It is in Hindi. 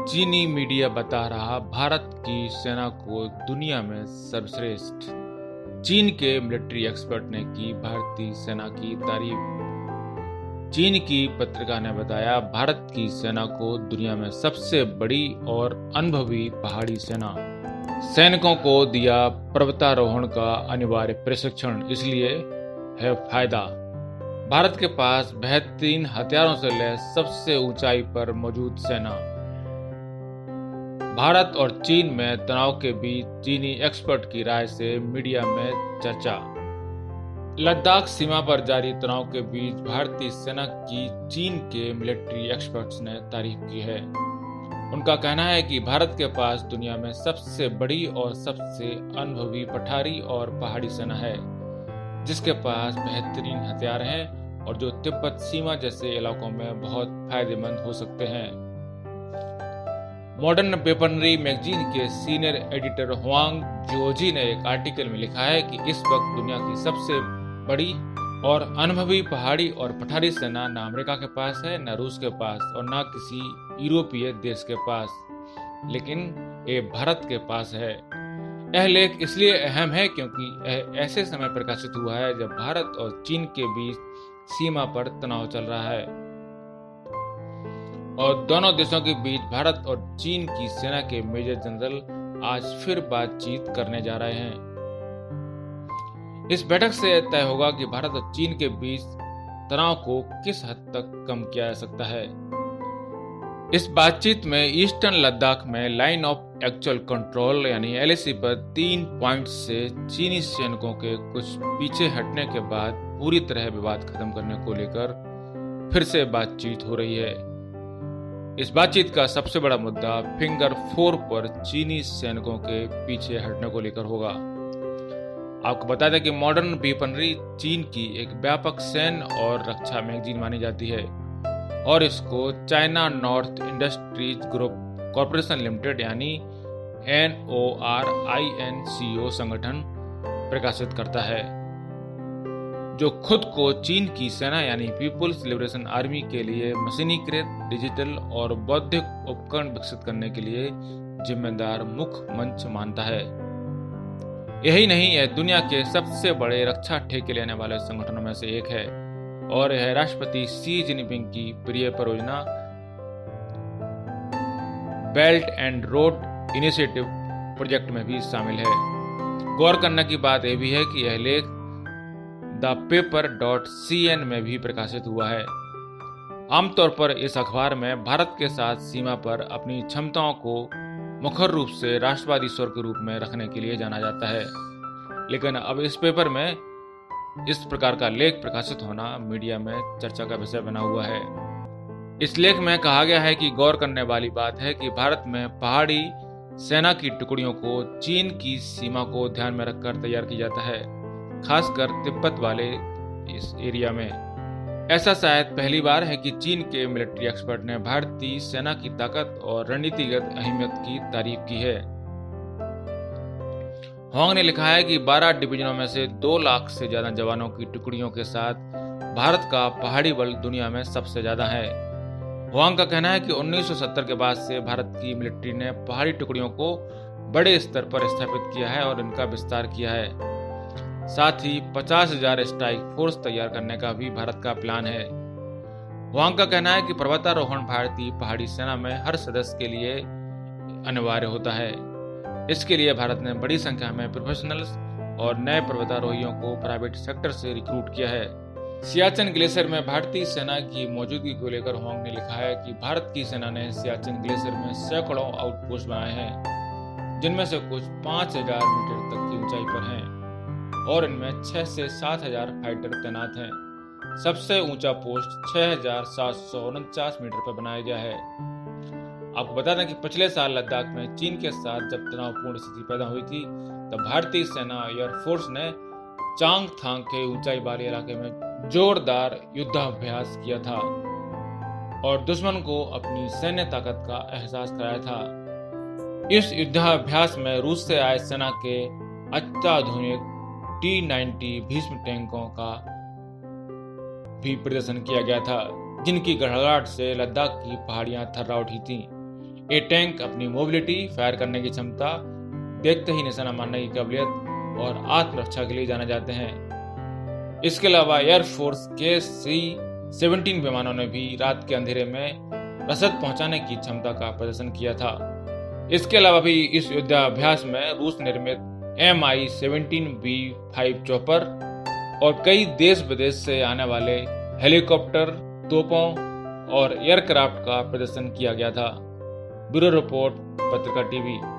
चीनी मीडिया बता रहा भारत की सेना को दुनिया में सर्वश्रेष्ठ। चीन के मिलिट्री एक्सपर्ट ने की भारतीय सेना की तारीफ। चीन की पत्रिका ने बताया भारत की सेना को दुनिया में सबसे बड़ी और अनुभवी पहाड़ी सेना। सैनिकों को दिया पर्वतारोहण का अनिवार्य प्रशिक्षण, इसलिए है फायदा। भारत के पास बेहतरीन हथियारों से लैस सबसे ऊंचाई पर मौजूद सेना। भारत और चीन में तनाव के बीच चीनी एक्सपर्ट की राय से मीडिया में चर्चा। लद्दाख सीमा पर जारी तनाव के बीच भारतीय सेना की चीन के मिलिट्री एक्सपर्ट्स ने तारीफ की है। उनका कहना है कि भारत के पास दुनिया में सबसे बड़ी और सबसे अनुभवी पठारी और पहाड़ी सेना है, जिसके पास बेहतरीन हथियार हैं और जो तिब्बत सीमा जैसे इलाकों में बहुत फायदेमंद हो सकते हैं। मॉडर्न वेपनरी मैगजीन के सीनियर एडिटर हुआंग जोजी ने एक आर्टिकल में लिखा है कि इस वक्त दुनिया की सबसे बड़ी और अनुभवी पहाड़ी और पठारी सेना न अमेरिका के पास है, न रूस के पास और न किसी यूरोपीय देश के पास, लेकिन ये भारत के पास है। यह लेख इसलिए अहम है क्योंकि यह ऐसे समय प्रकाशित हुआ है जब भारत और चीन के बीच सीमा पर तनाव चल रहा है और दोनों देशों के बीच भारत और चीन की सेना के मेजर जनरल आज फिर बातचीत करने जा रहे हैं। इस बैठक से तय होगा कि भारत और चीन के बीच तनाव को किस हद तक कम किया जा सकता है। इस बातचीत में ईस्टर्न लद्दाख में लाइन ऑफ एक्चुअल कंट्रोल यानी LAC पर 3 पॉइंट से चीनी सैनिकों के कुछ पीछे हटने के बाद पूरी तरह विवाद खत्म करने को लेकर फिर से बातचीत हो रही है। इस बातचीत का सबसे बड़ा मुद्दा फिंगर 4 पर चीनी सैनिकों के पीछे हटने को लेकर होगा। आपको बता दें कि मॉडर्न वेपनरी चीन की एक व्यापक सैन्य और रक्षा मैगजीन मानी जाती है और इसको China north industries group corporation limited यानी NORINCO संगठन प्रकाशित करता है, जो खुद को चीन की सेना यानी पीपुल्स लिबरेशन आर्मी के लिए मशीनीकृत डिजिटल और बौद्धिक उपकरण विकसित करने के लिए जिम्मेदार मुख्य मंच मानता है। यही नहीं, यह दुनिया के सबसे बड़े रक्षा ठेके लेने वाले संगठनों में से एक है और यह राष्ट्रपति शी जिनपिंग की प्रिय परियोजना belt and road initiative project में भी शामिल है। गौर करने की बात यह भी है कि यह लेख thepaper.cn में भी प्रकाशित हुआ है। आमतौर पर इस अखबार में भारत के साथ सीमा पर अपनी क्षमताओं को मुखर रूप से राष्ट्रवादी स्वर के रूप में रखने के लिए जाना जाता है, लेकिन अब इस पेपर में इस प्रकार का लेख प्रकाशित होना मीडिया में चर्चा का विषय बना हुआ है। इस लेख में कहा गया है कि गौर करने वाली बात है कि भारत में पहाड़ी सेना की टुकड़ियों को चीन की सीमा को ध्यान में रखकर तैयार किया जाता है, खासकर तिब्बत वाले इस एरिया में। ऐसा शायद पहली बार है कि चीन के मिलिट्री एक्सपर्ट ने भारतीय सेना की ताकत और रणनीतिगत अहमियत की तारीफ की है। होंग ने लिखा है कि 12 डिवीजनों में से 2 लाख से ज्यादा जवानों की टुकड़ियों के साथ भारत का पहाड़ी बल दुनिया में सबसे ज्यादा है। होंग का कहना है कि 1970 के बाद से भारत की मिलिट्री ने पहाड़ी टुकड़ियों को बड़े स्तर पर स्थापित किया है और इनका विस्तार किया है। साथ ही 50,000 स्ट्राइक फोर्स तैयार करने का भी भारत का प्लान है। हुआंग का कहना है कि पर्वतारोहण भारतीय पहाड़ी सेना में हर सदस्य के लिए अनिवार्य होता है। इसके लिए भारत ने बड़ी संख्या में प्रोफेशनल्स और नए पर्वतारोहियों को प्राइवेट सेक्टर से रिक्रूट किया है। सियाचिन ग्लेशियर में भारतीय सेना की मौजूदगी को लेकर हुआंग ने लिखा है कि भारत की सेना ने सियाचिन ग्लेशियर में सैकड़ों आउटपोस्ट बनाए हैं, जिनमें से कुछ 5,000 मीटर तक की ऊंचाई पर हैं और इनमें 6 से 7,000 फाइटर तैनात हैं। सबसे ऊंचा पोस्ट 6,749 मीटर पर बनाया गया है। आपको बता दें कि पिछले साल लद्दाख में चीन के साथ जब तनावपूर्ण स्थिति पैदा हुई थी, तब भारतीय सेना एयरफोर्स ने चांगथांग के ऊंचाई वाले इलाके में जोरदार युद्धाभ्यास किया था और दुश्मन को अपनी सैन्य ताकत का एहसास कराया था। इस युद्धाभ्यास में रूस से आए सेना के अत्याधुनिक T-90 भीष्म टैंकों का भी प्रदर्शन किया गया था, जिनकी गड़गड़ाहट से लद्दाख की पहाड़ियां थर्रा उठी थीं। ये टैंक अपनी मोबिलिटी, फायर करने की क्षमता, देखते ही निशाना मारने की काबिलियत और आत्मरक्षा के लिए जाने जाते हैं। इसके अलावा एयरफोर्स के C-17 विमानों ने भी रात के अंधेरे में रसद पहुंचाने की क्षमता का प्रदर्शन किया था। इसके अलावा भी इस युद्धाभ्यास में रूस निर्मित Mi-17V5 चॉपर और कई देश विदेश से आने वाले हेलीकॉप्टर, तोपों और एयरक्राफ्ट का प्रदर्शन किया गया था। ब्यूरो रिपोर्ट, पत्रिका टीवी।